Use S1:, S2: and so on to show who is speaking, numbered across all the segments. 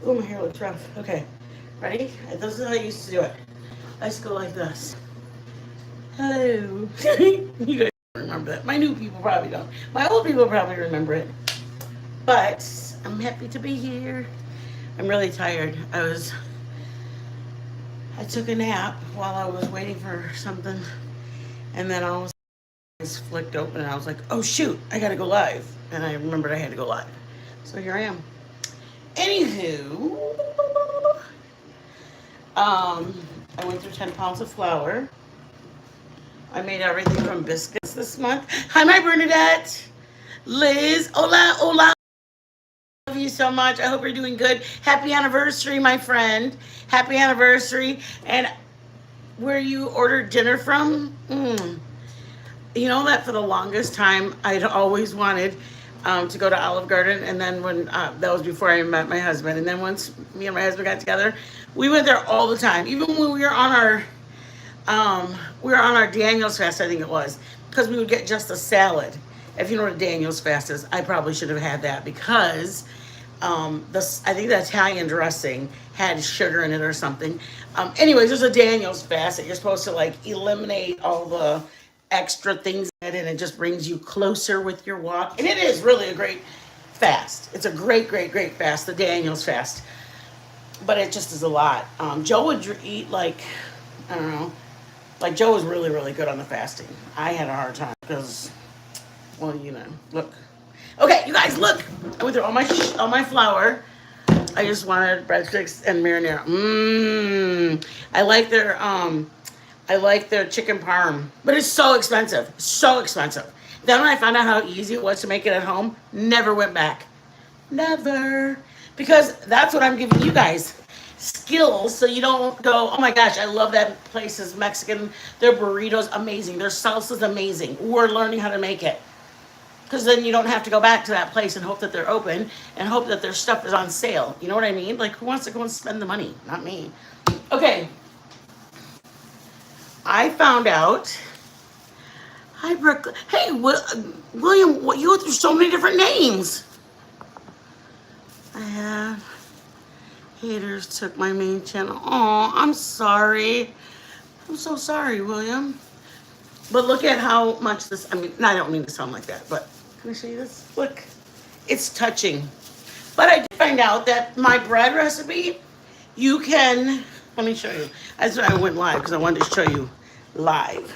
S1: Oh, my hair looks rough. Okay, ready? This is how I used to do it. I used to go like this. Hello. You guys remember that. My new people probably don't. My old people probably remember it. But I'm happy to be here. I'm really tired. I took a nap while I was waiting for something, and then all of a sudden my eyes flicked open, and I was like, "Oh shoot, I gotta go live." And I remembered I had to go live, so here I am. Anywho, um, I went through 10 pounds of flour. I made everything from biscuits this month. Hi, my Bernadette, Liz, hola, hola. Love you so much. I hope you're doing good. Happy anniversary, my friend. Happy anniversary. And where you ordered dinner from? You know that for the longest time, I'd always wanted to go to Olive Garden. And then when that was before I met my husband. And then once me and my husband got together, we went there all the time. Even when we were on our Daniel's fast, I think it was, because we would get just a salad. If you know what a Daniel's fast is, I probably should have had that because I think the Italian dressing had sugar in it or something. Anyways, there's a Daniel's fast that you're supposed to like eliminate all the extra things in it, and it just brings you closer with your walk. And it is really a great fast. It's a great, great, great fast, the Daniel's fast. But it just is a lot. Joe would eat like, I don't know, like Joe was really, really good on the fasting. I had a hard time because, well, look. Okay, you guys, look. I went through all my flour. I just wanted breadsticks and marinara. I like their chicken parm, but it's so expensive, so expensive. Then when I found out how easy it was to make it at home, never went back, never, because that's what I'm giving you guys, skills, so you don't go, oh my gosh, I love that place is Mexican. Their burritos amazing. Their salsa's amazing. We're learning how to make it. Because then you don't have to go back to that place and hope that they're open and hope that their stuff is on sale. You know what I mean? Like, who wants to go and spend the money? Not me. Okay. I found out. Hi, Brooke. Hey, William, what, you go through so many different names. I have haters took my main channel. Oh, I'm sorry. I'm so sorry, William. But look at how much this, I mean, I don't mean to sound like that, but can I show you this? Look, it's touching. But I did find out that my bread recipe, you can, let me show you. That's why I went live, because I wanted to show you live.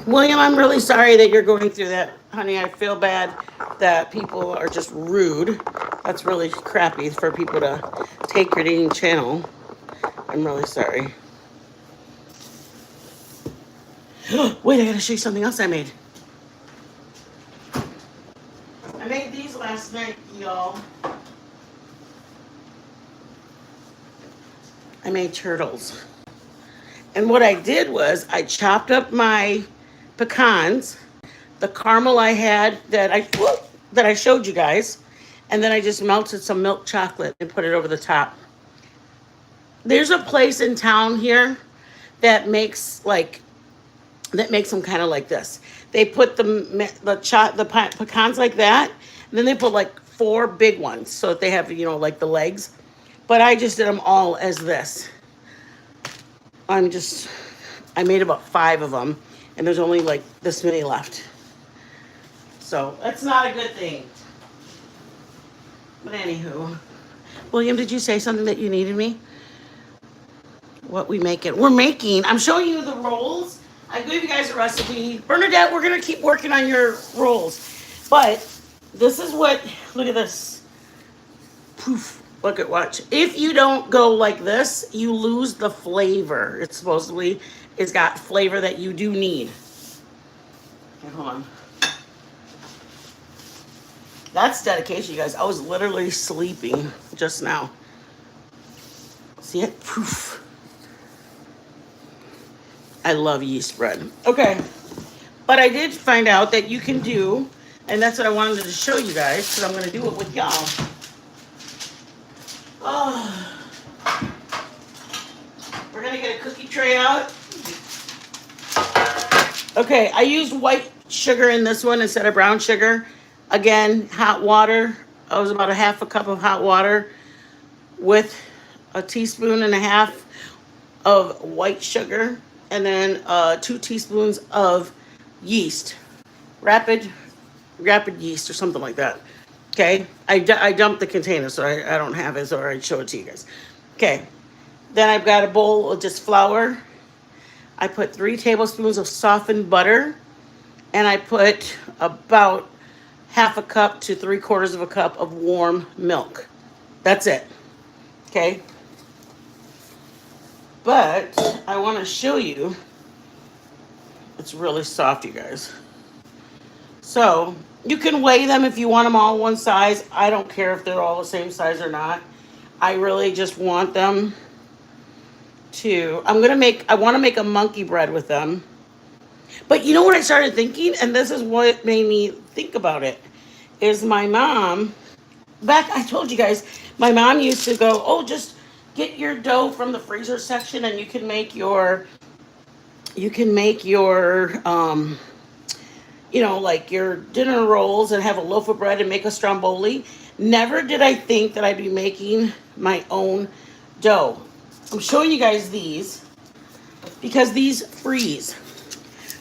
S1: William, I'm really sorry that you're going through that, honey. I feel bad that people are just rude. That's really crappy for people to take your dating channel. I'm really sorry. Wait, I gotta show you something else I made. I made these last night, y'all. I made turtles. And what I did was I chopped up my pecans, the caramel I had that I showed you guys, and then I just melted some milk chocolate and put it over the top. There's a place in town here that makes them kind of like this. They put the pecans like that, and then they put like four big ones so that they have like the legs. But I just did them all as this. I made about 5 of them, and there's only like this many left. So that's not a good thing. But anywho, William, did you say something that you needed me? What we making? We're making. I'm showing you the rolls. I gave you guys a recipe. Bernadette, we're gonna keep working on your rolls. But this is what. Look at this. Poof. Look at watch. If you don't go like this, you lose the flavor. It's got flavor that you do need. Okay, hold on. That's dedication, you guys. I was literally sleeping just now. See it? Poof. I love yeast bread. Okay. But I did find out that you can do, and that's what I wanted to show you guys, because I'm going to do it with y'all. Oh. We're going to get a cookie tray out. Okay, I used white sugar in this one instead of brown sugar. Again, hot water. I was about a half a cup of hot water. with a teaspoon and a half of white sugar, and then 2 teaspoons of yeast, rapid yeast or something like that. Okay, I dumped the container, so I don't have it, so I'd show it to you guys. Okay, then I've got a bowl of just flour. I put 3 tablespoons of softened butter, and I put about half a cup to 3/4 of a cup of warm milk. That's it. Okay. But I want to show you. It's really soft, you guys. So you can weigh them if you want them all one size. I don't care if they're all the same size or not. I really just want them to. I want to make a monkey bread with them. But you know what I started thinking, and this is what made me think about it, is my mom. Back, I told you guys, my mom used to go, oh, just get your dough from the freezer section, and you can make your like your dinner rolls and have a loaf of bread and make a stromboli. Never did I think that I'd be making my own dough. I'm showing you guys these because these freeze.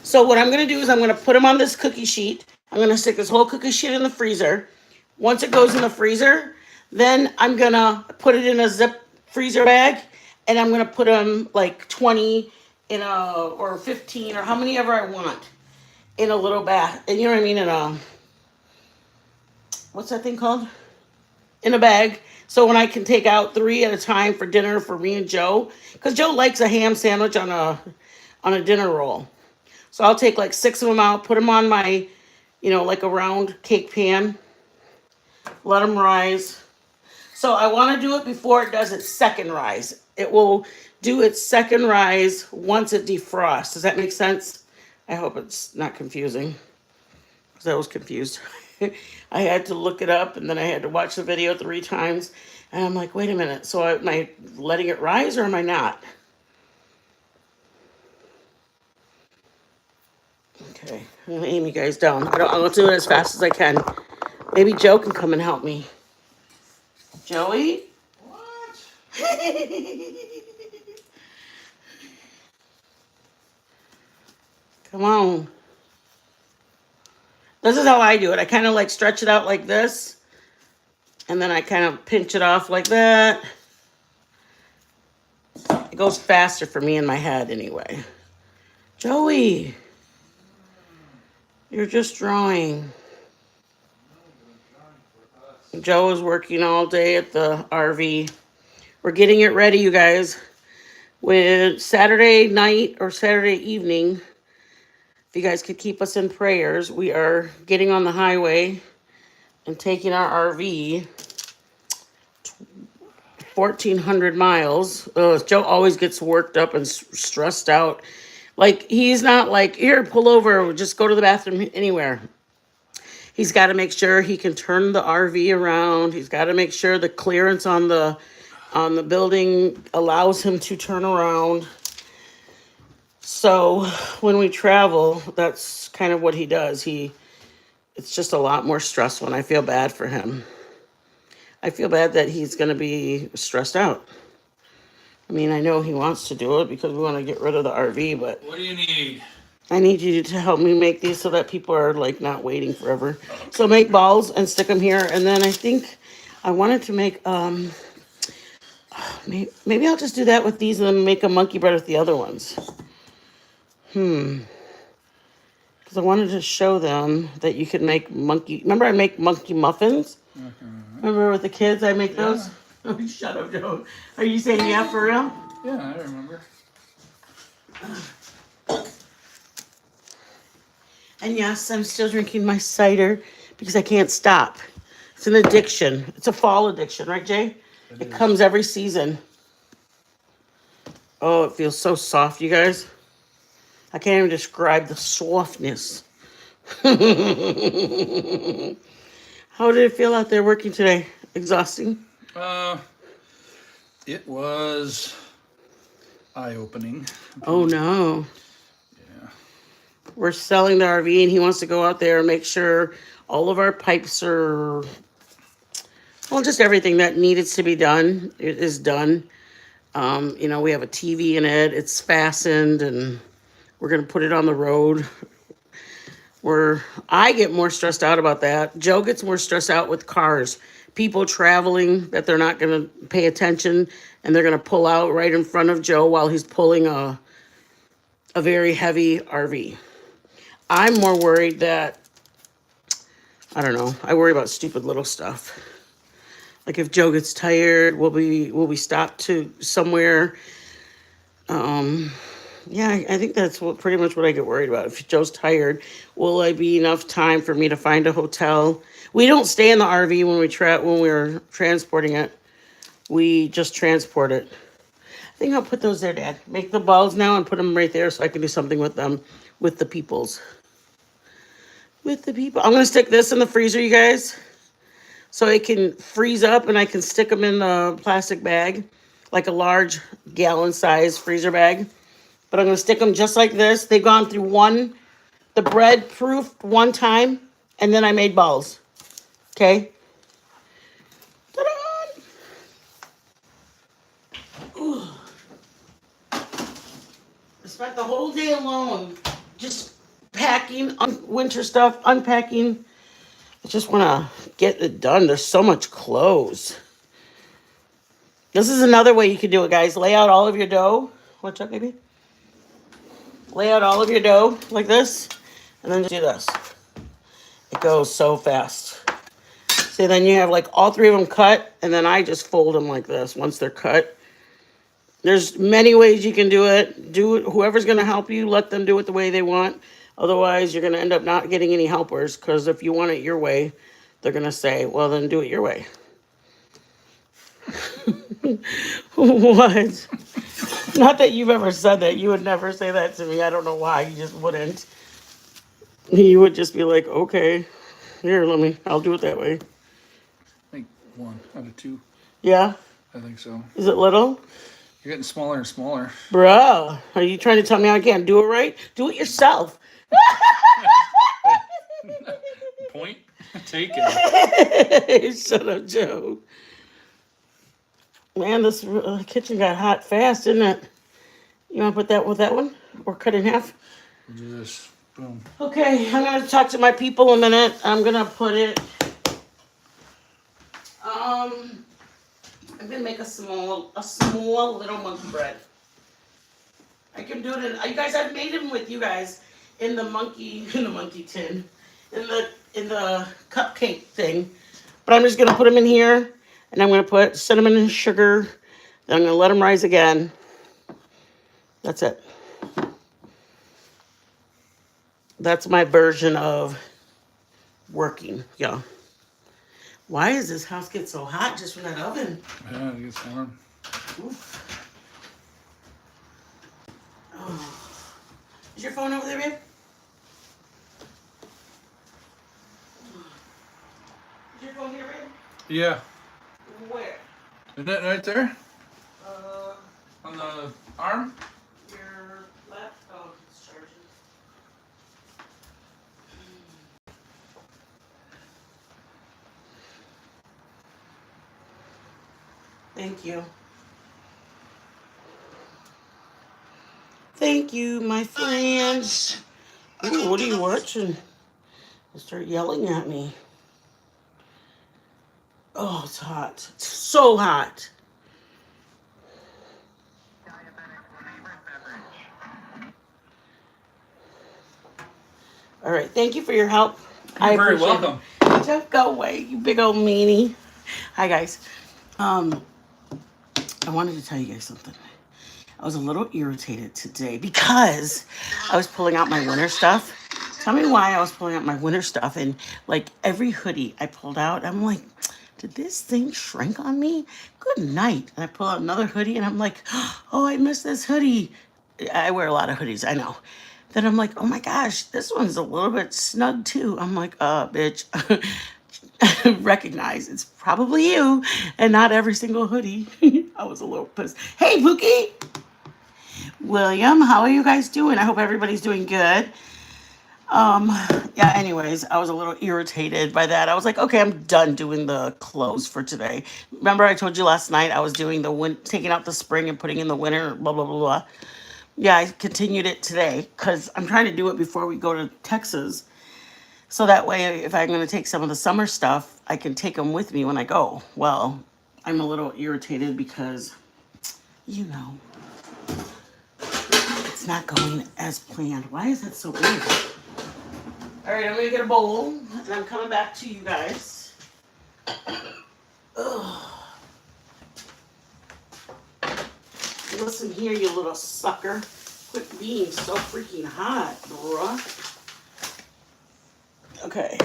S1: So what I'm going to do is I'm going to put them on this cookie sheet. I'm going to stick this whole cookie sheet in the freezer. Once it goes in the freezer, then I'm going to put it in a zip freezer bag, and I'm going to put them like 20 or 15 or how many ever I want in a little bath. And you know what I mean? In a, what's that thing called? In a bag. So when I can take out 3 at a time for dinner for me and Joe, because Joe likes a ham sandwich on a dinner roll. So I'll take like 6 of them out, put them on my, like a round cake pan, let them rise. So I want to do it before it does its second rise. It will do its second rise once it defrosts. Does that make sense? I hope it's not confusing, because I was confused. I had to look it up, and then I had to watch the video 3 times. And I'm like, wait a minute. So am I letting it rise or am I not? Okay, I'm gonna aim you guys down. I'll do it as fast as I can. Maybe Joe can come and help me. Joey?
S2: What?
S1: Come on. This is how I do it. I kind of like stretch it out like this. And then I kind of pinch it off like that. It goes faster for me in my head anyway. Joey. You're just drawing. Joe is working all day at the RV. We're getting it ready, you guys. With Saturday night or Saturday evening, if you guys could keep us in prayers, we are getting on the highway and taking our RV 1,400 miles. Joe always gets worked up and stressed out. Like, he's not like, here, pull over, just go to the bathroom anywhere. He's got to make sure he can turn the RV around. He's got to make sure the clearance on the building allows him to turn around. So when we travel, that's kind of what he does. It's just a lot more stressful, and I feel bad for him. I feel bad that he's going to be stressed out. I mean, I know he wants to do it because we want to get rid of the RV, but
S2: What do you need?
S1: I need you to help me make these so that people are like not waiting forever. So make balls and stick them here. And then I think I wanted to make, maybe I'll just do that with these and then make a monkey bread with the other ones. Because I wanted to show them that you could make remember I make monkey muffins? Remember with the kids I make those? Oh, shut up, Joe. Are you saying yeah for real?
S2: Yeah, I remember.
S1: And yes, I'm still drinking my cider because I can't stop. It's an addiction. It's a fall addiction, right, Jay? It comes every season. Oh, it feels so soft, you guys. I can't even describe the softness. How did it feel out there working today? Exhausting?
S2: It was eye-opening.
S1: Oh, no.
S2: Yeah.
S1: We're selling the RV, and he wants to go out there and make sure all of our pipes are Well, just everything that needed to be done it is done. You know, we have a TV in it. It's fastened, and we're gonna put it on the road. Where I get more stressed out about that. Joe gets more stressed out with cars. People traveling that they're not gonna pay attention, and they're gonna pull out right in front of Joe while he's pulling a very heavy RV. I'm more worried that I don't know. I worry about stupid little stuff. Like if Joe gets tired, will we stop to somewhere? Yeah, I think that's pretty much what I get worried about. If Joe's tired, will I be enough time for me to find a hotel? We don't stay in the RV when we're transporting it. We just transport it. I think I'll put those there, Dad. Make the balls now and put them right there so I can do something with them, with the peoples. With the people. I'm gonna stick this in the freezer, you guys, so it can freeze up and I can stick them in the plastic bag, like a large gallon size freezer bag. But I'm gonna stick them just like this. They've gone through the bread proofed one time, and then I made balls. Okay. Ta-da! Ooh. I spent the whole day alone, just packing, winter stuff, unpacking. I just want to get it done. There's so much clothes. This is another way you can do it, guys. Lay out all of your dough. Watch out, baby. Lay out all of your dough like this, and then just do this. It goes so fast. See, then you have like all three of them cut, and then I just fold them like this once they're cut. There's many ways you can do it. Do it. Whoever's going to help you, let them do it the way they want. Otherwise, you're going to end up not getting any helpers, because if you want it your way, they're going to say, well, then do it your way. What? Not that you've ever said that. You would never say that to me. I don't know why. You just wouldn't. You would just be like, okay, here, I'll do it that way.
S2: I think 1 out of 2.
S1: Yeah?
S2: I think so.
S1: Is it little?
S2: You're getting smaller and smaller.
S1: Bro, are you trying to tell me I can't do it right? Do it yourself.
S2: Point taken.
S1: Shut up, Joe. Man, this kitchen got hot fast, didn't it? You want to put that with that one? Or cut in half?
S2: We'll do this. Boom.
S1: Okay, I'm going to talk to my people a minute. I'm going to put it... I'm going to make a small little monkey bread. I can do it in... You guys, I've made them with you guys in the monkey tin. In the cupcake thing. But I'm just going to put them in here. And I'm going to put cinnamon and sugar. Then I'm going to let them rise again. That's it. That's my version of working, y'all. Why does this house get so hot just from that oven?
S2: Yeah, it gets warm.
S1: Oof. Oh. Is your phone over there, babe? Is your phone here, babe?
S2: Yeah.
S1: Where?
S2: Isn't it right there? On the arm?
S1: Your left? Oh, it's charging. Thank you. Thank you, my friends. Ooh, what are you watching? They start yelling at me. Oh, it's hot. It's so hot. All right. Thank you for your help.
S2: You're very welcome.
S1: Don't go away, you big old meanie. Hi, guys. I wanted to tell you guys something. I was a little irritated today because I was pulling out my winter stuff. Tell me why I was pulling out my winter stuff, and like every hoodie I pulled out, I'm like, did this thing shrink on me? Good night. And I pull out another hoodie and I'm like, oh, I miss this hoodie. I wear a lot of hoodies, I know. Then I'm like, oh my gosh, this one's a little bit snug too. I'm like, bitch. Recognize it's probably you and not every single hoodie. I was a little pissed. Hey, Pookie. William, how are you guys doing? I hope everybody's doing good. Um, yeah, anyways, I was a little irritated by that. I was like, okay, I'm done doing the clothes for today. Remember I told you last night I was doing taking out the spring and putting in the winter, blah, blah, blah, blah. Yeah, I continued it today because I'm trying to do it before we go to Texas. So that way, if I'm going to take some of the summer stuff, I can take them with me when I go. Well, I'm a little irritated because, you know, it's not going as planned. Why is that so big? All right, I'm gonna get a bowl, and I'm coming back to you guys. Ugh. Listen here, you little sucker. Quit being so freaking hot, bruh. Okay.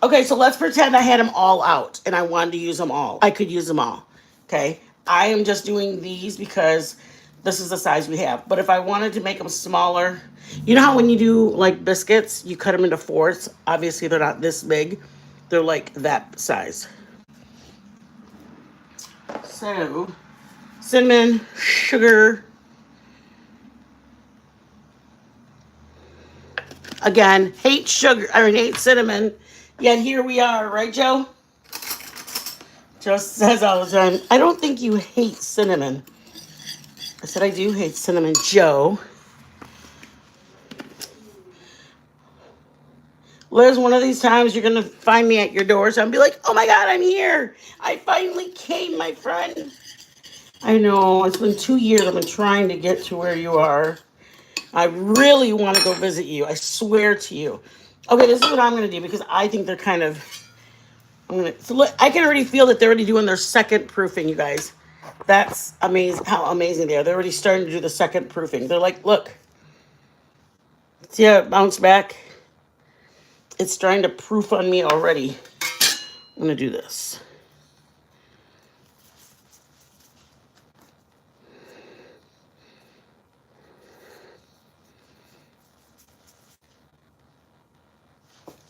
S1: Okay, so let's pretend I had them all out, and I wanted to use them all. I could use them all. Okay. I am just doing these because this is the size we have. But if I wanted to make them smaller, you know how when you do like biscuits, you cut them into fourths? Obviously, they're not this big. They're like that size. So, cinnamon, sugar. Again, hate sugar, hate cinnamon. Yet here we are, right, Joe? Joe says all the time, I don't think you hate cinnamon. I said, I do hate cinnamon, Joe. Liz, one of these times you're going to find me at your doors. I'll be like, oh my God, I'm here. I finally came, my friend. I know, it's been 2 years. I've been trying to get to where you are. I really want to go visit you. I swear to you. Okay, this is what I'm going to do because I think they're kind of, I can already feel that they're already doing their second proofing, you guys. That's amazing how amazing they are. They're already starting to do the second proofing. They're like, look, see how it bounced back? It's trying to proof on me already. I'm going to do this.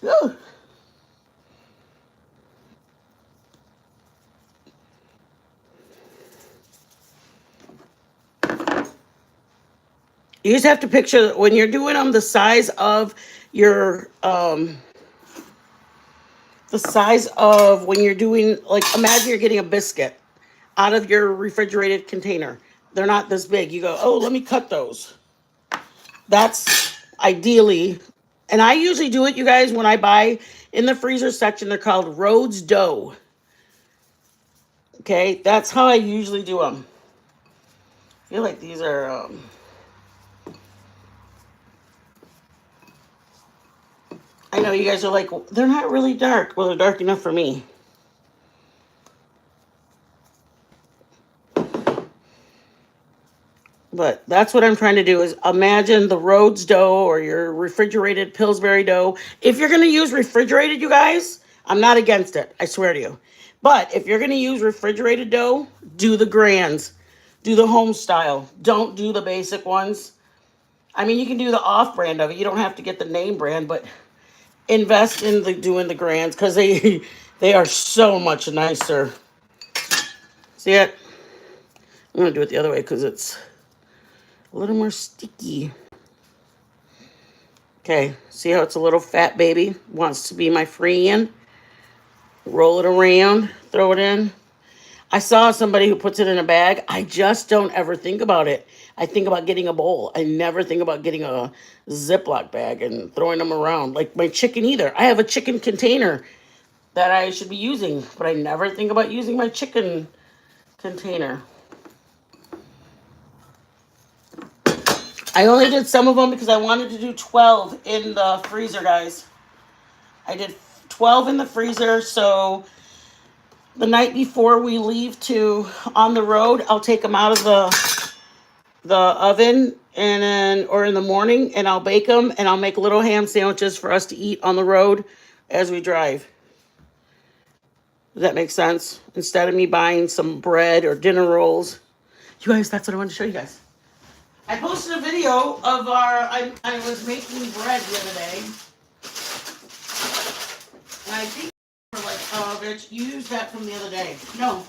S1: Ooh. You just have to picture when you're doing them the size of your, the size of when you're doing, like, imagine you're getting a biscuit out of your refrigerated container. They're not this big. You go, oh, let me cut those. That's ideally, and I usually do it, you guys, when I buy in the freezer section. They're called Rhodes dough. Okay, that's how I usually do them. I feel like these are, I know you guys are like, they're not really dark. Well, they're dark enough for me. But that's what I'm trying to do is imagine the Rhodes dough or your refrigerated Pillsbury dough. If you're going to use refrigerated, you guys, I'm not against it. I swear to you. But if you're going to use refrigerated dough, do the grands. Do the home style. Don't do the basic ones. I mean, you can do the off brand of it. You don't have to get the name brand, but invest in doing the grands because they are so much nicer. See it? I'm going to do it the other way because it's a little more sticky. Okay, see how it's a little fat baby? Wants to be my friend. Roll it around, throw it in. I saw somebody who puts it in a bag. I just don't ever think about it. I think about getting a bowl. I never think about getting a Ziploc bag and throwing them around. Like my chicken either. I have a chicken container that I should be using, but I never think about using my chicken container. I only did some of them because I wanted to do 12 in the freezer, guys. I did 12 in the freezer, so the night before we leave to on the road, I'll take them out of the oven and then or in the morning, and I'll bake them and I'll make little ham sandwiches for us to eat on the road as we drive. Does that make sense? Instead of me buying some bread or dinner rolls. You guys, that's what I wanted to show you guys. I posted a video of I was making bread the other day. And I think like, oh, bitch, you used that from the other day. No,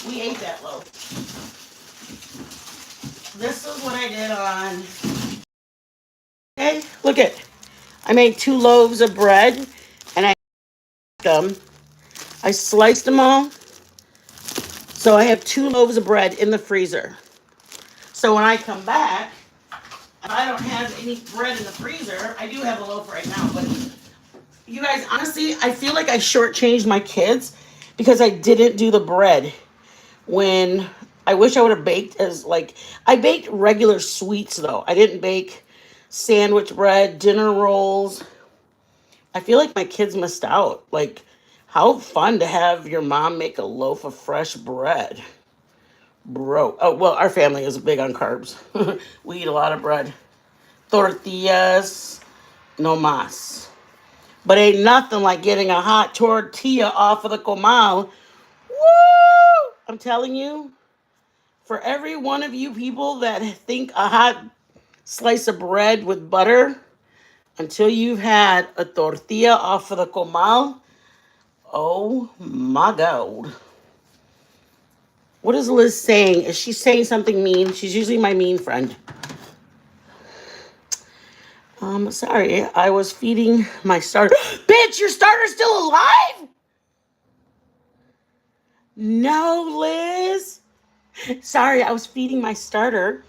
S1: we ate that loaf. This is what I did on Okay, look at. I made 2 loaves of bread, and I sliced them all. So I have 2 loaves of bread in the freezer. So when I come back, if I don't have any bread in the freezer, I do have a loaf right now, but you guys, honestly, I feel like I shortchanged my kids because I didn't do the bread when I wish I would have baked as like I baked regular sweets though. I didn't bake sandwich bread, dinner rolls. I feel like my kids missed out. Like how fun to have your mom make a loaf of fresh bread. Bro. Oh, well, our family is big on carbs. We eat a lot of bread. Tortillas, no más. But ain't nothing like getting a hot tortilla off of the comal. Woo! I'm telling you, for every one of you people that think a hot slice of bread with butter, until you've had a tortilla off of the comal, oh my God. What is Liz saying? Is she saying something mean? She's usually my mean friend. Sorry, I was feeding my starter. Bitch, your starter's still alive? No, Liz. Sorry, I was feeding my starter.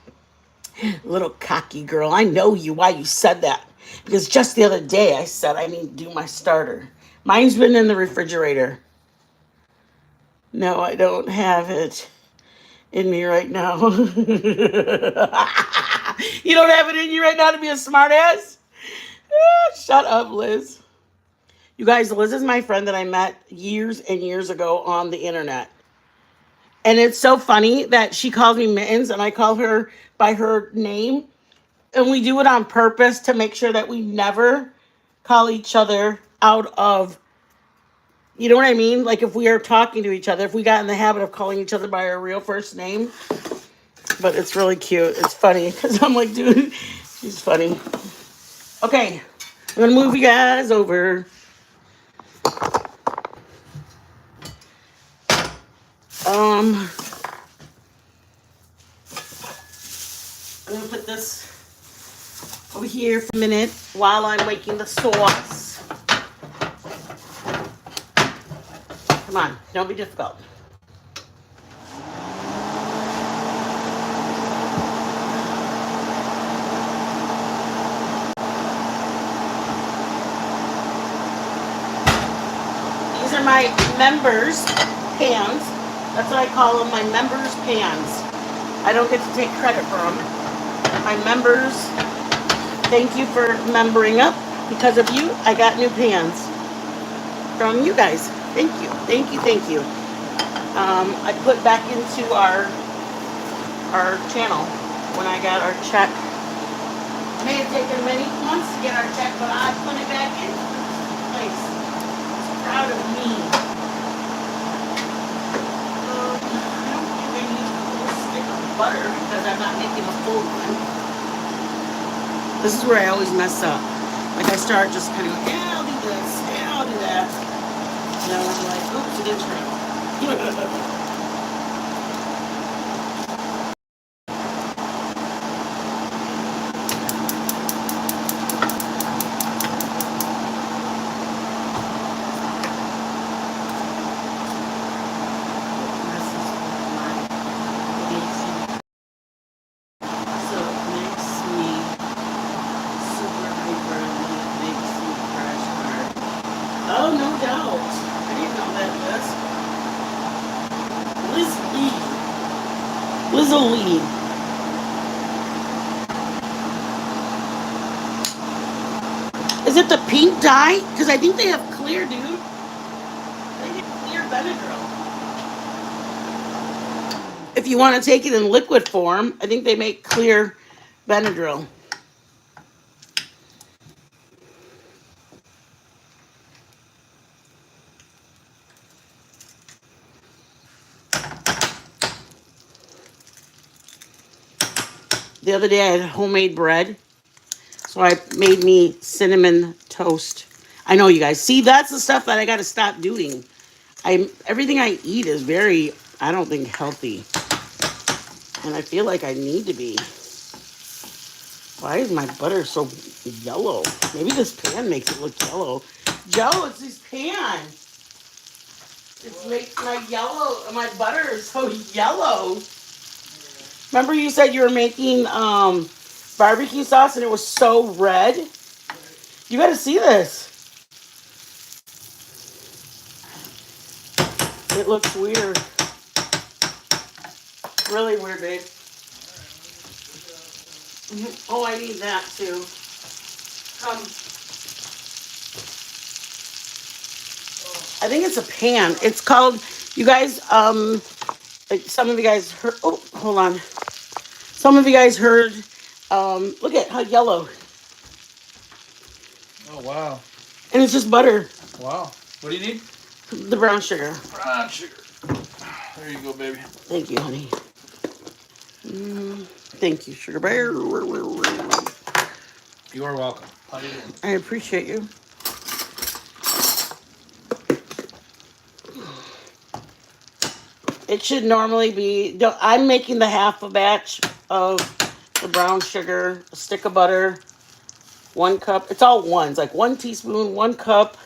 S1: Little cocky girl, I know you, why you said that. Because just the other day I said I need to do my starter. Mine's been in the refrigerator. No, I don't have it in me right now. You don't have it in you right now to be a smartass? Shut up, Liz. You guys, Liz is my friend that I met years and years ago on the internet. And it's so funny that she calls me Mittens and I call her by her name. And we do it on purpose to make sure that we never call each other out of, you know what I mean? Like if we are talking to each other, if we got in the habit of calling each other by our real first name. But it's really cute. It's funny because I'm like, dude, she's funny. Okay, I'm going to move you guys over. I'm going to put this over here for a minute while I'm making the sauce. Come on, don't be difficult. These are my members' pans. That's what I call them, my members' pans. I don't get to take credit for them. My members, thank you for membering up. Because of you, I got new pans from you guys. Thank you, thank you, thank you. I put back into our channel when I got our check. It may have taken many months to get our check, but I put it back in place. I'm proud of me. I don't think I need a full stick of butter because I'm not making a full one. This is where I always mess up. Like I start just kind of going, yeah, I'll do this, yeah, I'll do that. And then I'm like, oops, it didn't turn out. Oh, no doubt. I didn't know that, Liz. Liz Lee. Is it the pink dye? Because I think they have clear, dude. They get clear Benadryl. If you want to take it in liquid form, I think they make clear Benadryl. The other day I had homemade bread. So I made me cinnamon toast. I know you guys. See, that's the stuff that I got to stop doing. Everything I eat is very, I don't think, healthy. And I feel like I need to be. Why is my butter so yellow? Maybe this pan makes it look yellow. Joe, it's this pan. It's making my butter is so yellow. Remember you said you were making barbecue sauce and it was so red? You gotta see this. It looks weird. Really weird, babe. Oh, I need that too. I think it's a pan. It's called, you guys, some of you guys heard, oh, hold on. Some of you guys heard, look at how yellow.
S2: Oh, wow.
S1: And it's just butter.
S2: Wow. What do you need?
S1: The brown sugar.
S2: Brown sugar. There you go, baby.
S1: Thank you, honey. Thank you, Sugar Bear.
S2: You are welcome. How you doing?
S1: I appreciate you. It should normally be, I'm making the half a batch of the brown sugar, a stick of butter, 1 cup. It's all ones, like 1 teaspoon, 1 cup.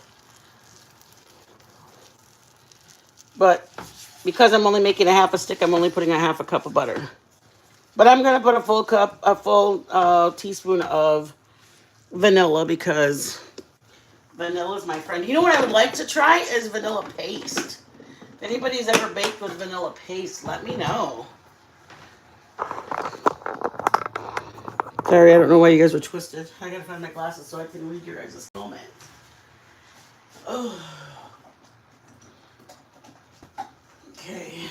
S1: But because I'm only making a half a stick, I'm only putting a half a cup of butter. But I'm going to put a full teaspoon of vanilla because vanilla is my friend. You know what I would like to try is vanilla paste. If anybody's ever baked with vanilla paste, let me know. Sorry, I don't know why you guys were twisted. I gotta find my glasses so I can read your guys' comments. Oh. Okay.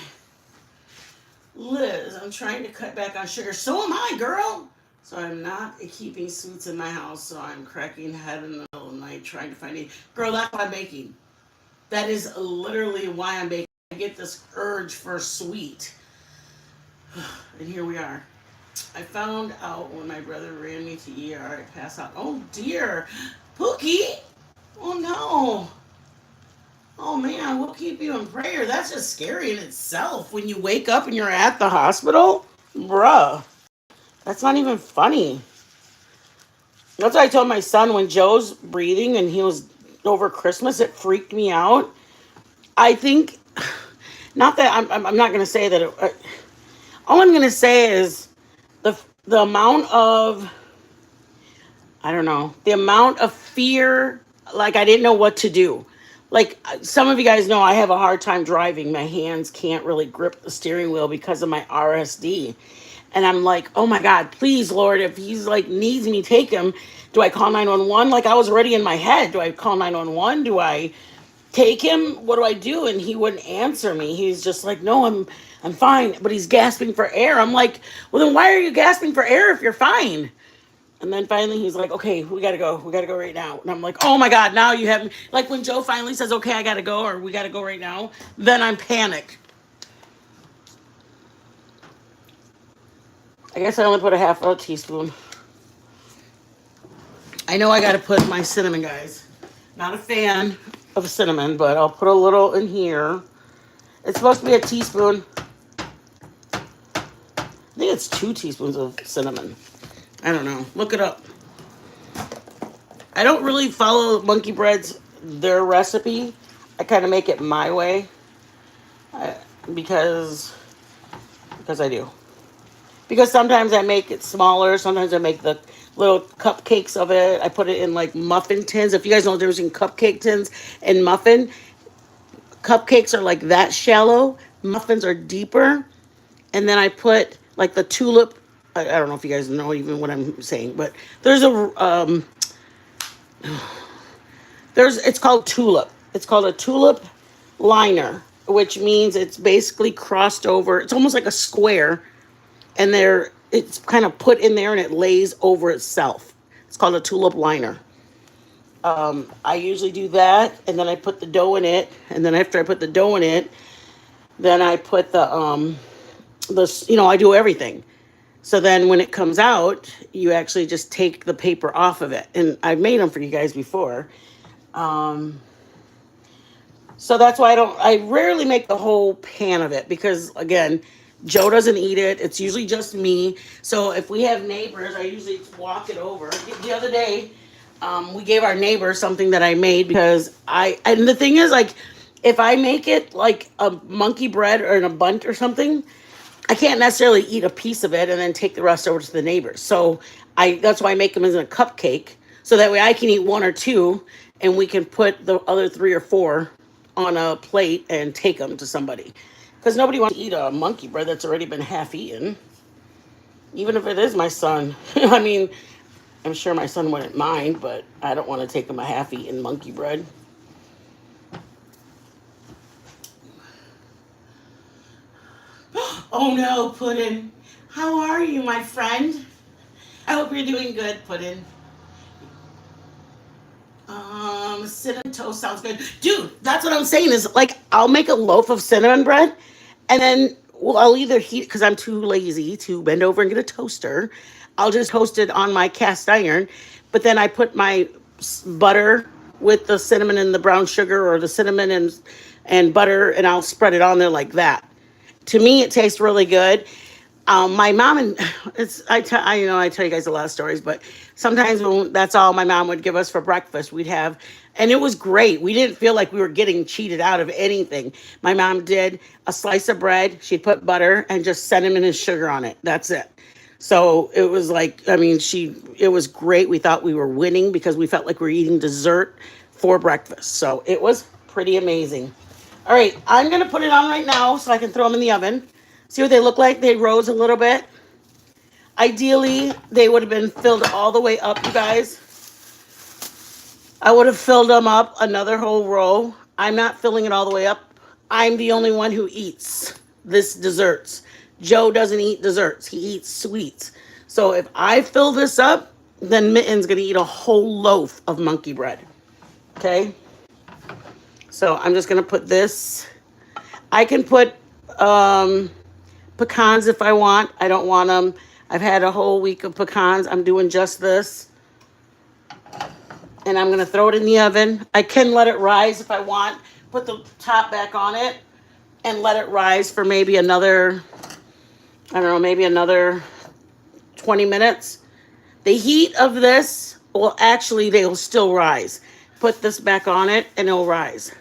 S1: Liz, I'm trying to cut back on sugar. So am I, girl. So I'm not keeping sweets in my house, so I'm cracking head in the middle of the night trying to find a... Girl, that's what I'm baking. That is literally why I'm baking. I get this urge for sweet. And here we are. I found out when my brother ran me to ER, I passed out. Oh dear. Pookie! Oh no. Oh man, we'll keep you in prayer. That's just scary in itself. When you wake up and you're at the hospital, bruh. That's not even funny. That's what I told my son when Joe's breathing and he was over Christmas. It freaked me out. I think, not that I'm not gonna say that. All I'm gonna say is the amount of, I don't know, the amount of fear. Like I didn't know what to do. Like some of you guys know, I have a hard time driving. My hands can't really grip the steering wheel because of my RSD. And I'm like, oh my God, please, Lord, if he's like needs me, take him. Do I call 911? Like I was already in my head. Do I call 911? Do I take him? What do I do? And he wouldn't answer me. He's just like, no, I'm fine. But he's gasping for air. I'm like, well, then why are you gasping for air if you're fine? And then finally he's like, okay, we gotta go. We gotta go right now. And I'm like, oh my God, now you have me. Like when Joe finally says, okay, I gotta go, or we gotta go right now, then I'm panicked. I guess I only put a half a teaspoon. I know I gotta put my cinnamon, guys. Not a fan of cinnamon, but I'll put a little in here. It's supposed to be a teaspoon. I think it's 2 teaspoons of cinnamon. I don't know. Look it up. I don't really follow Monkey Bread's their recipe. I kind of make it my way because I do. Because sometimes I make it smaller. Sometimes I make the little cupcakes of it. I put it in like muffin tins. If you guys know the difference between cupcake tins and muffin, cupcakes are like that shallow. Muffins are deeper. And then I put like the tulip. I don't know if you guys know even what I'm saying, but there's it's called tulip. It's called a tulip liner, which means it's basically crossed over. It's almost like a square, and it's kind of put in there and it lays over itself. It's called a tulip liner. I usually do that, and then I put the dough in it, and then after I put the dough in it, then I put I do everything. So then when it comes out, you actually just take the paper off of it. And I've made them for you guys before. So that's why I rarely make the whole pan of it because, again, Joe doesn't eat it. It's usually just me. So if we have neighbors, I usually walk it over. The other day, we gave our neighbor something that I made because and the thing is, like, if I make it like a monkey bread or in a bunt or something, I can't necessarily eat a piece of it and then take the rest over to the neighbors. So that's why I make them as a cupcake. So that way I can eat one or two and we can put the other three or four on a plate and take them to somebody. Because nobody wants to eat a monkey bread that's already been half eaten. Even if it is my son. I mean, I'm sure my son wouldn't mind, but I don't want to take him a half eaten monkey bread. Oh no, Puddin'. How are you, my friend? I hope you're doing good, Puddin'. Cinnamon toast sounds good. Dude, that's what I'm saying is like I'll make a loaf of cinnamon bread and then I'll either heat because I'm too lazy to bend over and get a toaster. I'll just toast it on my cast iron, but then I put my butter with the cinnamon and the brown sugar or the cinnamon and butter and I'll spread it on there like that. To me it tastes really good. My mom and I tell you guys a lot of stories, but sometimes when that's all my mom would give us for breakfast, we'd have, and it was great. We didn't feel like we were getting cheated out of anything. My mom did a slice of bread, she'd put butter and just cinnamon and sugar on it. That's it. So it was like, I mean, it was great. We thought we were winning because we felt like we were eating dessert for breakfast. So it was pretty amazing. All right, I'm gonna put it on right now so I can throw them in the oven. See what they look like? They rose a little bit. Ideally, they would have been filled all the way up, you guys. I would have filled them up another whole row. I'm not filling it all the way up. I'm the only one who eats this desserts. Joe doesn't eat desserts. He eats sweets. So if I fill this up, then Mitten's going to eat a whole loaf of monkey bread. Okay? So I'm just going to put this. I can put pecans if I want. I don't want them. I've had a whole week of pecans. I'm doing just this. And I'm going to throw it in the oven. I can let it rise if I want. Put the top back on it and let it rise for maybe another, I don't know, maybe another 20 minutes. The heat of this will actually, they will still rise. Put this back on it and it'll rise.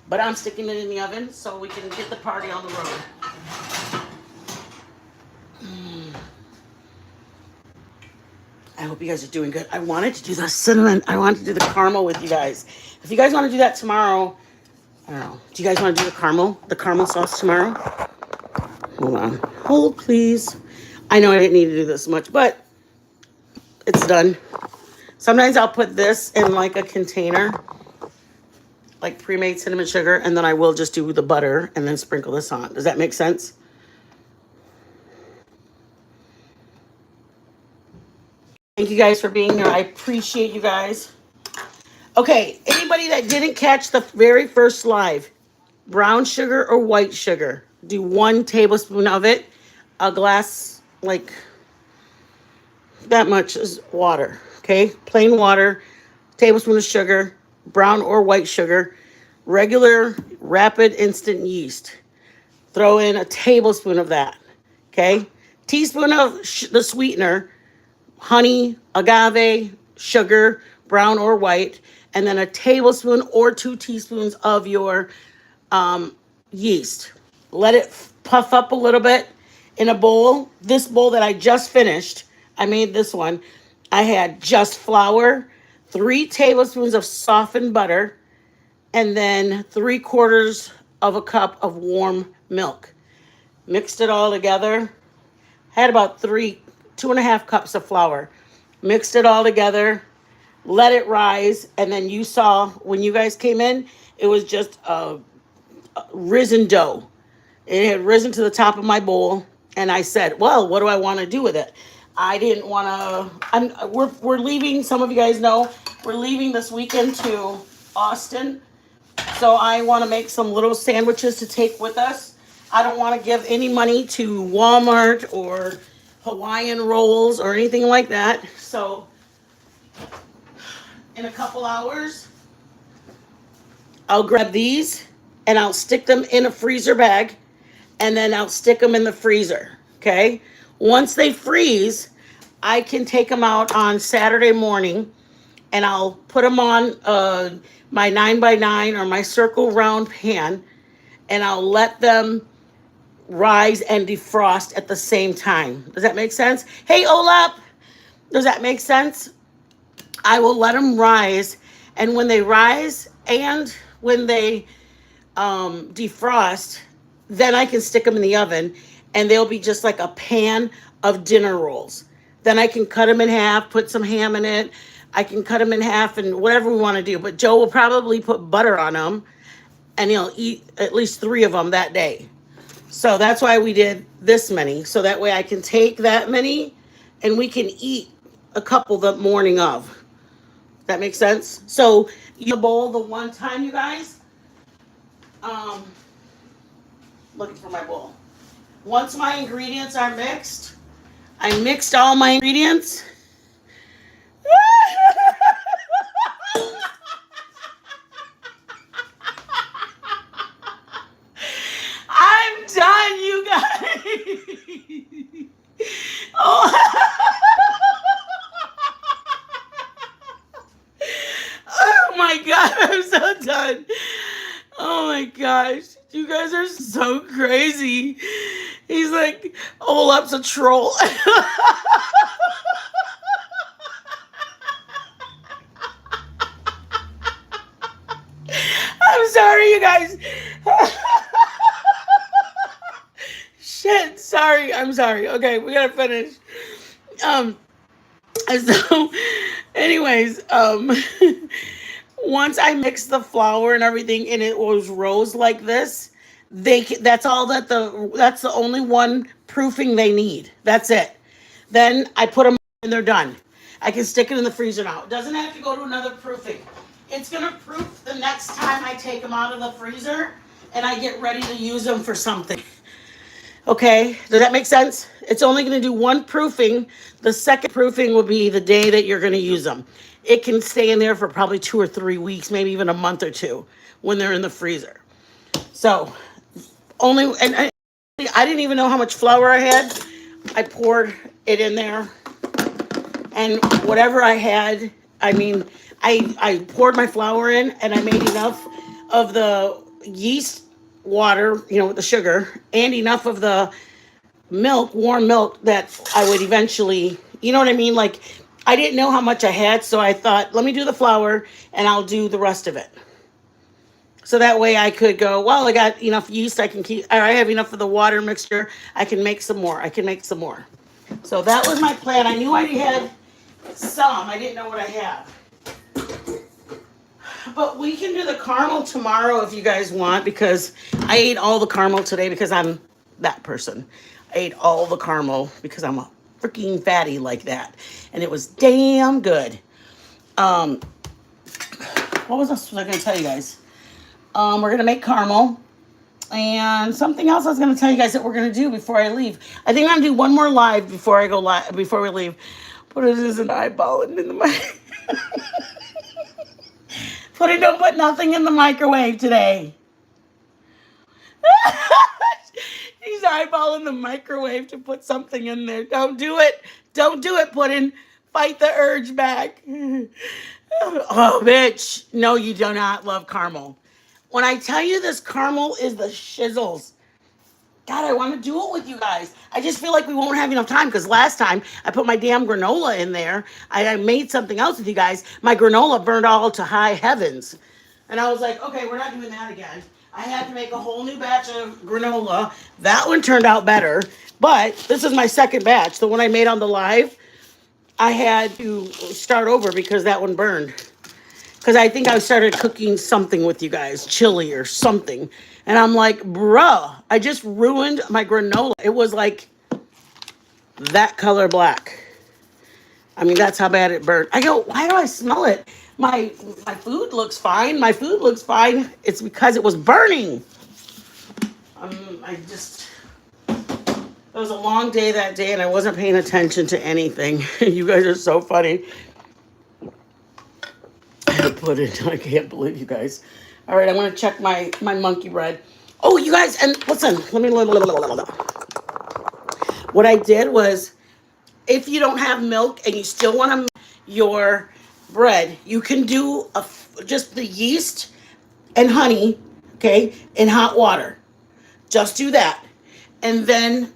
S1: But I'm sticking it in the oven so we can get the party on the road. I hope you guys are doing good. I wanted to do the cinnamon. I wanted to do the caramel with you guys. If you guys want to do that tomorrow, I don't know. Do you guys want to do the caramel sauce tomorrow? Hold on. Hold, please. I know I didn't need to do this much, but it's done. Sometimes I'll put this in like a container, like pre-made cinnamon sugar, and then I will just do the butter and then sprinkle this on. Does that make sense? Thank you guys for being here. I appreciate you guys. Okay, anybody that didn't catch the very first live, brown sugar or white sugar, do 1 tablespoon of it, a glass, like that much is water, okay? Plain water, tablespoon of sugar, brown or white sugar, regular rapid instant yeast. Throw in a tablespoon of that, okay? Teaspoon of the sweetener, honey, agave, sugar, brown or white, and then a tablespoon or 2 teaspoons of your yeast. Let it puff up a little bit in a bowl. This bowl that I just finished, I made this one. I had just flour, 3 tablespoons of softened butter, and then 3/4 of a cup of warm milk. Mixed it all together. Had about 2.5 cups of flour. Mixed it all together, let it rise, and then you saw when you guys came in, it was just a risen dough. It had risen to the top of my bowl, and I said, "Well, what do I want to do with it?" I didn't want to. We're leaving. Some of you guys know we're leaving this weekend to Austin, so I want to make some little sandwiches to take with us. I don't want to give any money to Walmart or Hawaiian rolls or anything like that. So in a couple hours, I'll grab these and I'll stick them in a freezer bag and then I'll stick them in the freezer. Okay. Once they freeze, I can take them out on Saturday morning, and I'll put them on my 9x9 or my circle round pan, and I'll let them rise and defrost at the same time. Does that make sense? Hey, Olap, does that make sense? I will let them rise, and when they rise and when they defrost, then I can stick them in the oven, and they'll be just like a pan of dinner rolls. Then I can cut them in half, put some ham in it. I can cut them in half and whatever we want to do. But Joe will probably put butter on them, and he'll eat at least 3 of them that day. So that's why we did this many. So that way I can take that many and we can eat a couple the morning of. That makes sense? So you bowl the one time, you guys. Looking for my bowl. Once my ingredients are mixed, I mixed all my ingredients. I'm done, you guys. Oh. Oh my God, I'm so done. Oh my gosh, you guys are so crazy. He's like, Olap's a troll. I'm sorry, you guys. Shit, sorry. I'm sorry. Okay, we gotta finish. So, anyways, once I mixed the flour and everything, and it was rose like this, that's the only one proofing they need. That's it. Then I put them and they're done. I can stick it in the freezer now. It doesn't have to go to another proofing. It's gonna proof the next time I take them out of the freezer and I get ready to use them for something. Okay, does that make sense? It's only going to do one proofing. The second proofing will be the day that you're going to use them. It can stay in there for probably 2 or 3 weeks, maybe even a month or 2 when they're in the freezer. So, and I didn't even know how much flour I had. I poured it in there, and whatever I had, I poured my flour in, and I made enough of the yeast water, with the sugar, and enough of the milk, warm milk, that I would eventually, you know what I mean? Like, I didn't know how much I had, so I thought, let me do the flour and I'll do the rest of it. So that way I could go, well, I got enough yeast, I have enough of the water mixture, I can make some more. So that was my plan. I knew I had some, I didn't know what I had. But we can do the caramel tomorrow if you guys want, because I ate all the caramel today because I'm that person. I ate all the caramel because I'm a freaking fatty like that. And it was damn good. What was I going to tell you guys? We're going to make caramel. And something else I was going to tell you guys that we're going to do before I leave. I think I'm going to do one more live before we leave. But it is an eyeballing in the mic. Don't put nothing in the microwave today. He's eyeballing the microwave to put something in there. Don't do it. Don't do it, Puddin'. Fight the urge back. Oh, bitch. No, you do not love caramel. When I tell you this caramel is the shizzles. God, I want to do it with you guys. I just feel like we won't have enough time, because last time I put my damn granola in there. I made something else with you guys. My granola burned all to high heavens. And I was like, okay, we're not doing that again. I had to make a whole new batch of granola. That one turned out better. But this is my second batch. The one I made on the live, I had to start over because that one burned. Because I think I started cooking something with you guys, chili or something. And I'm like, bruh, I just ruined my granola. It was like that color black. I mean, that's how bad it burned. I go, why do I smell it? My food looks fine. My food looks fine. It's because it was burning. It was a long day that day, and I wasn't paying attention to anything. You guys are so funny. I can't believe you guys. All right, I'm going to check my monkey bread. Oh, you guys, and listen, what I did was, if you don't have milk and you still want to make your bread, you can do just the yeast and honey, okay, in hot water. Just do that. And then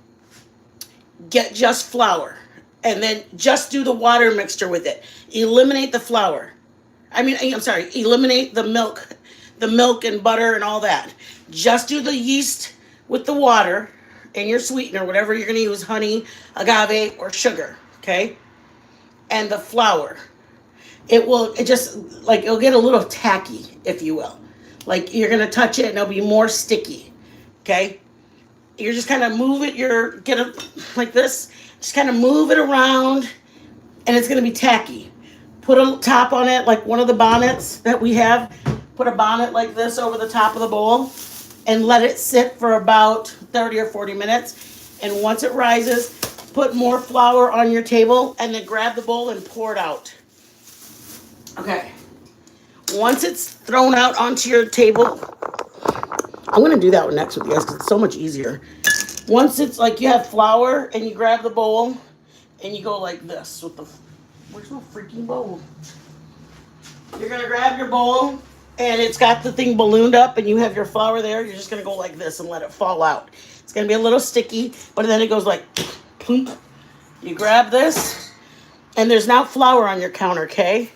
S1: get just flour. And then just do the water mixture with it. Eliminate the flour. I'm sorry, eliminate the milk and butter and all that. Just do the yeast with the water and your sweetener, whatever you're going to use, honey, agave, or sugar, okay? And the flour. It'll get a little tacky, if you will. Like you're going to touch it and it'll be more sticky, okay? You're just kind of move it, get it like this, just kind of move it around and it's going to be tacky. Put a top on it, like one of the bonnets that we have. Put a bonnet like this over the top of the bowl and let it sit for about 30 or 40 minutes. And once it rises, put more flour on your table and then grab the bowl and pour it out. Okay. Once it's thrown out onto your table, I'm going to do that one next with you guys because it's so much easier. Once it's like you have flour and you grab the bowl and you go like this with the... Where's my freaking bowl? You're going to grab your bowl and it's got the thing ballooned up and you have your flour there. You're just going to go like this and let it fall out. It's going to be a little sticky, but then it goes like... You grab this and there's now flour on your counter, okay?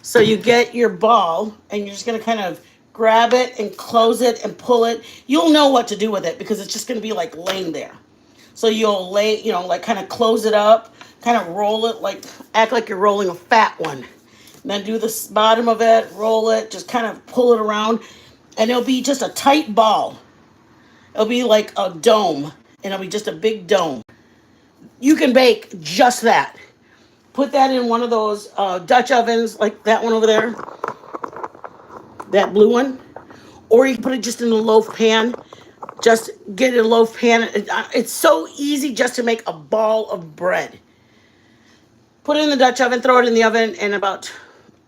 S1: So you get your ball and you're just going to kind of grab it and close it and pull it. You'll know what to do with it because it's just going to be like laying there. So you'll like kind of close it up, kind of roll it, like act like you're rolling a fat one. And then do the bottom of it, roll it, just kind of pull it around. And it'll be just a tight ball. It'll be like a dome. And it'll be just a big dome. You can bake just that. Put that in one of those Dutch ovens, like that one over there. That blue one. Or you can put it just in a loaf pan. Just get a loaf pan. It's so easy just to make a ball of bread. Put it in the Dutch oven, throw it in the oven, and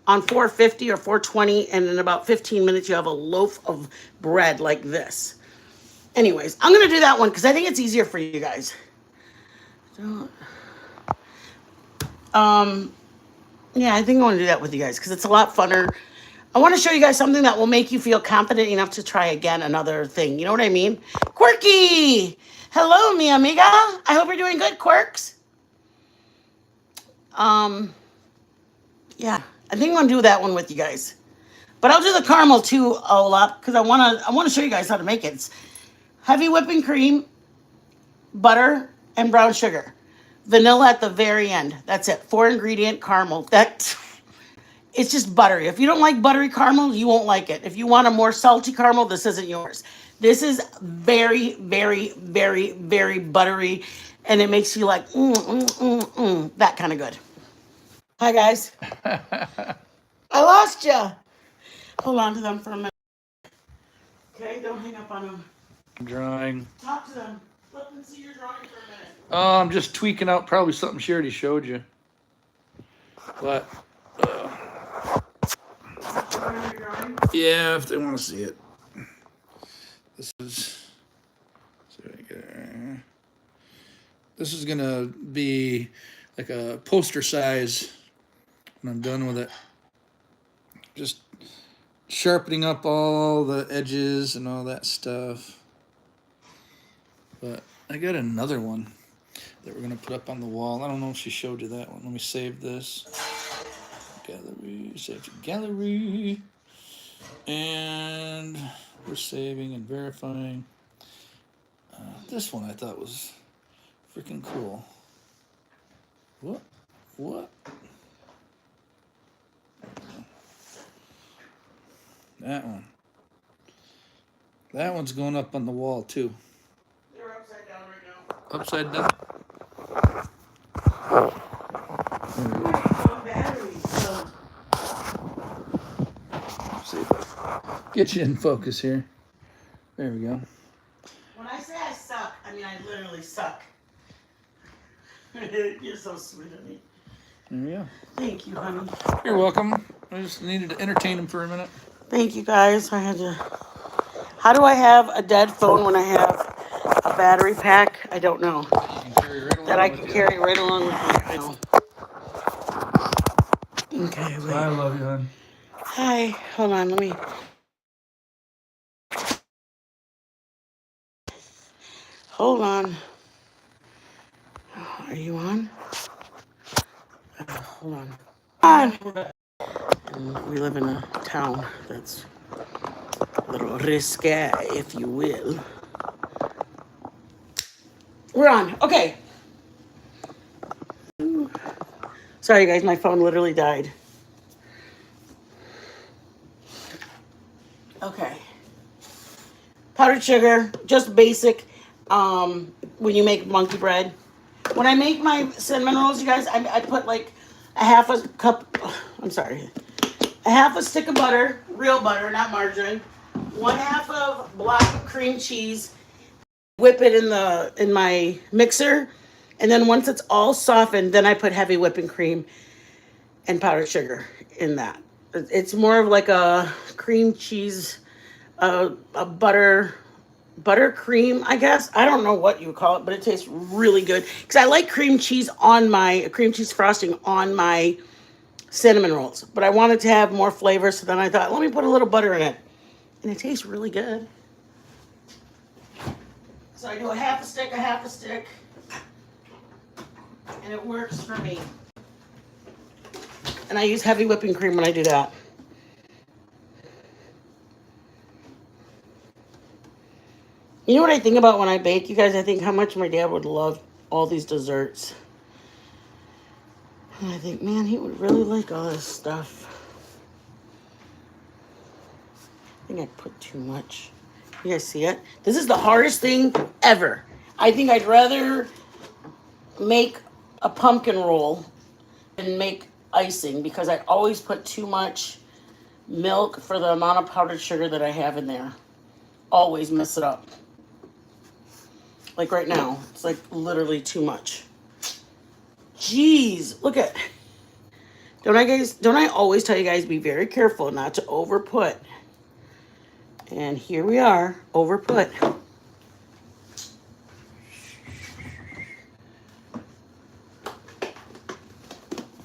S1: on 450 or 420, and in about 15 minutes, you have a loaf of bread like this. Anyways, I'm going to do that one because I think it's easier for you guys. Yeah, I think I want to do that with you guys because it's a lot funner. I want to show you guys something that will make you feel confident enough to try again another thing. You know what I mean? Quirky! Hello, mi amiga. I hope you're doing good, Quirks. Yeah, I think I'm going to do that one with you guys. But I'll do the caramel too a lot because I want to show you guys how to make it. It's heavy whipping cream, butter, and brown sugar. Vanilla at the very end. That's it. 4-ingredient caramel. It's just buttery. If you don't like buttery caramel, you won't like it. If you want a more salty caramel, this isn't yours. This is very, very, very, very buttery, and it makes you like, that kind of good. Hi, guys. I lost you. Hold on to them for a minute. Okay, don't hang up on them.
S2: I'm drawing.
S1: Talk to them. Let them see your drawing for a minute.
S2: Oh, I'm just tweaking out probably something she already showed you. But, yeah, if they want to see it. This is gonna be like a poster size when I'm done with it. Just sharpening up all the edges and all that stuff. But I got another one that we're gonna put up on the wall. I don't know if she showed you that one. Let me save this. Gallery, save to gallery. And we're saving and verifying. This one I thought was freaking cool. What? That one. That one's going up on the wall too.
S1: They're upside down right now.
S2: Upside down. See if I get you in focus here. There we go.
S1: When I say I suck, I mean I literally suck. You're so sweet of me.
S2: There we go.
S1: Thank you, honey.
S2: You're welcome. I just needed to entertain him for a minute.
S1: Thank you, guys. I How do I have a dead phone when I have a battery pack? I don't know.
S2: You can carry right along
S1: That I
S2: with
S1: can
S2: you.
S1: carry right along with me. I know. Okay,
S2: I
S1: wait.
S2: love you, hon.
S1: Hi. Hold on. Let me. Hold on. Are you on? Hold on. On. We live in a town that's a little risque, if you will. We're on. Okay. Sorry, guys. My phone literally died. Okay. Powdered sugar, just basic. When you make monkey bread. When I make my cinnamon rolls, you guys, I put like a half a cup. I'm sorry. A half a stick of butter, real butter, not margarine. 1/2 of block of cream cheese. Whip it in my mixer, and then once it's all softened, then I put heavy whipping cream and powdered sugar in that. It's more of like a cream cheese, a butter cream, I guess. I don't know what you would call it, but it tastes really good because I like cream cheese frosting on my cinnamon rolls. But I wanted to have more flavor, so then I thought, let me put a little butter in it, and it tastes really good. So I do a half a stick, and it works for me. And I use heavy whipping cream when I do that. You know what I think about when I bake, you guys? I think how much my dad would love all these desserts. And I think, man, he would really like all this stuff. I think I put too much. You guys see it? This is the hardest thing ever. I think I'd rather make a pumpkin roll than make icing because I always put too much milk for the amount of powdered sugar that I have in there. Always mess it up. Like right now, it's like literally too much. Jeez, look at. Don't I always tell you guys be very careful not to over put. And here we are, over put.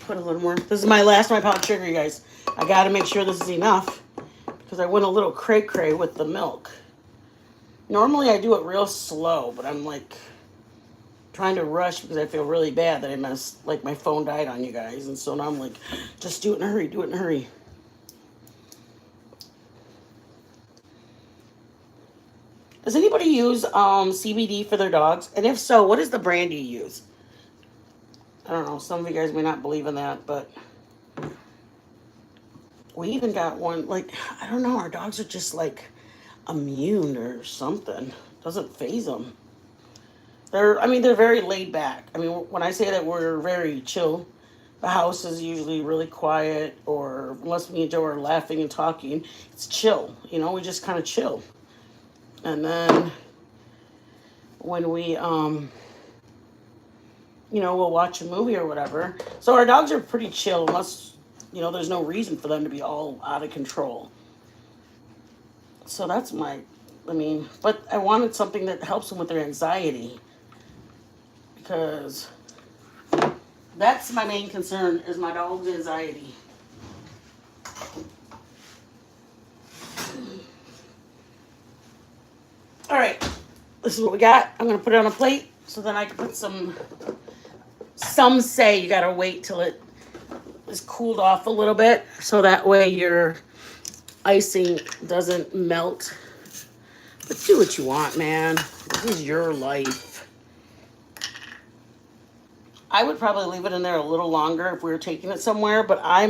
S1: Put a little more. This is my last of my powdered sugar, you guys. I gotta make sure this is enough because I went a little cray-cray with the milk. Normally I do it real slow, but I'm like trying to rush because I feel really bad that I messed, like my phone died on you guys. And so now I'm like, just do it in a hurry, do it in a hurry. Does anybody use CBD for their dogs? And if so, what is the brand you use? I don't know. Some of you guys may not believe in that, but we even got one. Like, I don't know. Our dogs are just like immune or something. Doesn't phase them. They're very laid back. I mean, when I say that we're very chill, the house is usually really quiet, or unless me and Joe are laughing and talking, it's chill. You know, we just kind of chill. And then when we, we'll watch a movie or whatever. So our dogs are pretty chill, unless, there's no reason for them to be all out of control. So that's but I wanted something that helps them with their anxiety. Because that's my main concern is my dog's anxiety. All right, this is what we got. I'm gonna put it on a plate so then I can put some say you gotta wait till it is cooled off a little bit so that way your icing doesn't melt. But do what you want, man. This is your life. I would probably leave it in there a little longer if we were taking it somewhere, but I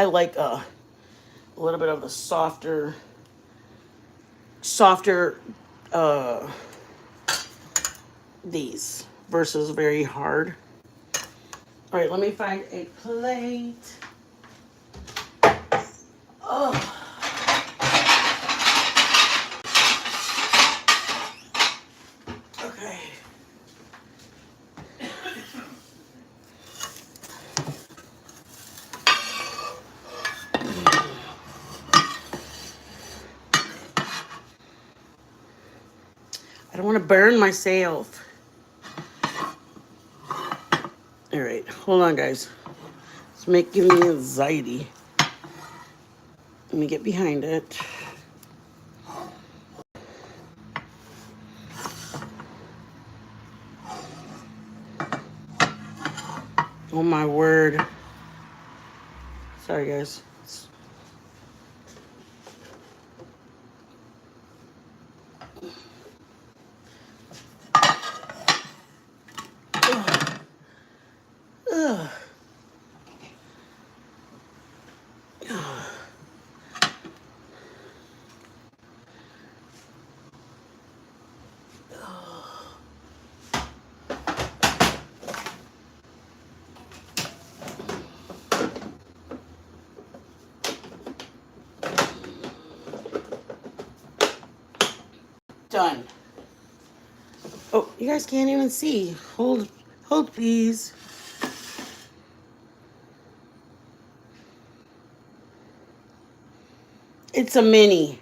S1: like a little bit of the softer these versus very hard. All right, let me find a plate. Oh. Okay. burn myself. All right, hold on, guys. It's giving me anxiety. Let me get behind it. Oh my word. Sorry, guys. Ugh. Done. Oh, you guys can't even see. Hold, please. It's a mini.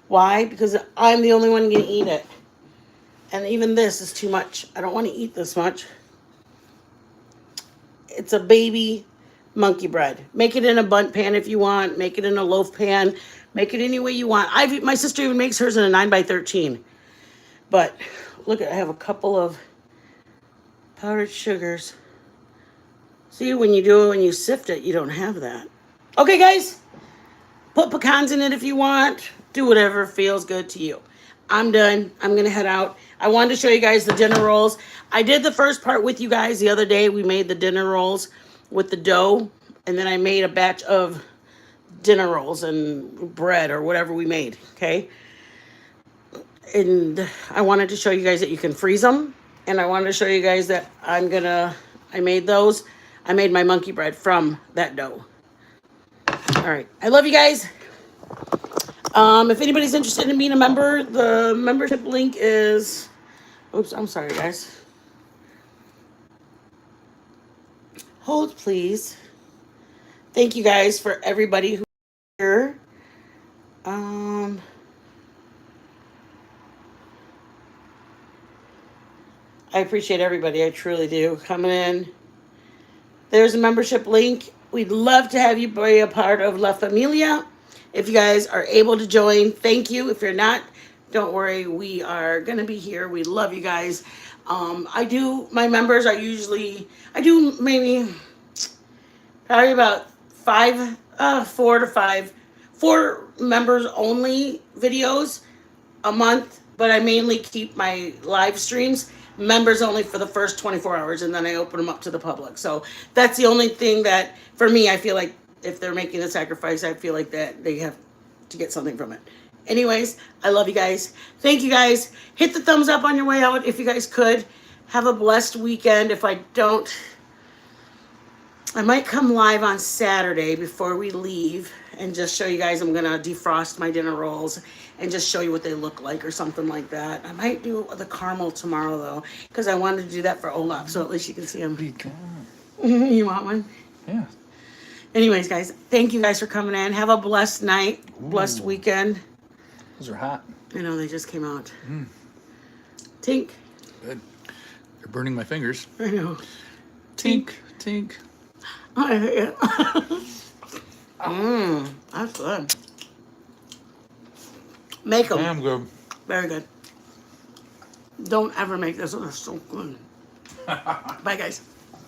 S1: Why? Because I'm the only one gonna eat it. And even this is too much. I don't want to eat this much. It's a baby monkey bread. Make it in a bundt pan if you want. Make it in a loaf pan. Make it any way you want. My sister even makes hers in a 9x13. But look, I have a couple of powdered sugars. See, when you sift it, you don't have that. Okay, guys. Put pecans in it if you want. Do whatever feels good to you. I'm done. I'm going to head out. I wanted to show you guys the dinner rolls. I did the first part with you guys the other day. We made the dinner rolls with the dough. And then I made a batch of dinner rolls and bread or whatever we made. Okay. And I wanted to show you guys that you can freeze them. And I wanted to show you guys that I made those. I made my monkey bread from that dough. All right. I love you guys. If anybody's interested in being a member, the membership link is, oops, I'm sorry, guys. Hold, please. Thank you guys for everybody who's here. I appreciate everybody. I truly do. Coming in. There's a membership link. We'd love to have you be a part of La Familia. If you guys are able to join, thank you. If you're not, don't worry. We are going to be here. We love you guys. My members are usually, I do maybe probably about 4 members only videos a month, but I mainly keep my live streams members only for the first 24 hours, and then I open them up to the public. So that's the only thing that, for me, I feel like if they're making a sacrifice, I feel like that they have to get something from it. Anyways, I love you guys. Thank you guys. Hit the thumbs up on your way out if you guys could. Have a blessed weekend. If I don't, I might come live on Saturday before we leave and just show you guys. I'm going to defrost my dinner rolls and just show you what they look like or something like that. I might do the caramel tomorrow, though, because I wanted to do that for Olaf, so at least you can see them. You want one?
S2: Yeah.
S1: Anyways, guys, thank you guys for coming in. Have a blessed night, blessed weekend.
S2: Those are hot.
S1: I know, they just came out. Tink.
S2: Good. They're burning my fingers.
S1: I know.
S2: Tink, tink.
S1: That's good. Make them.
S2: Damn good.
S1: Very good. Don't ever make this. They're so good. Bye, guys.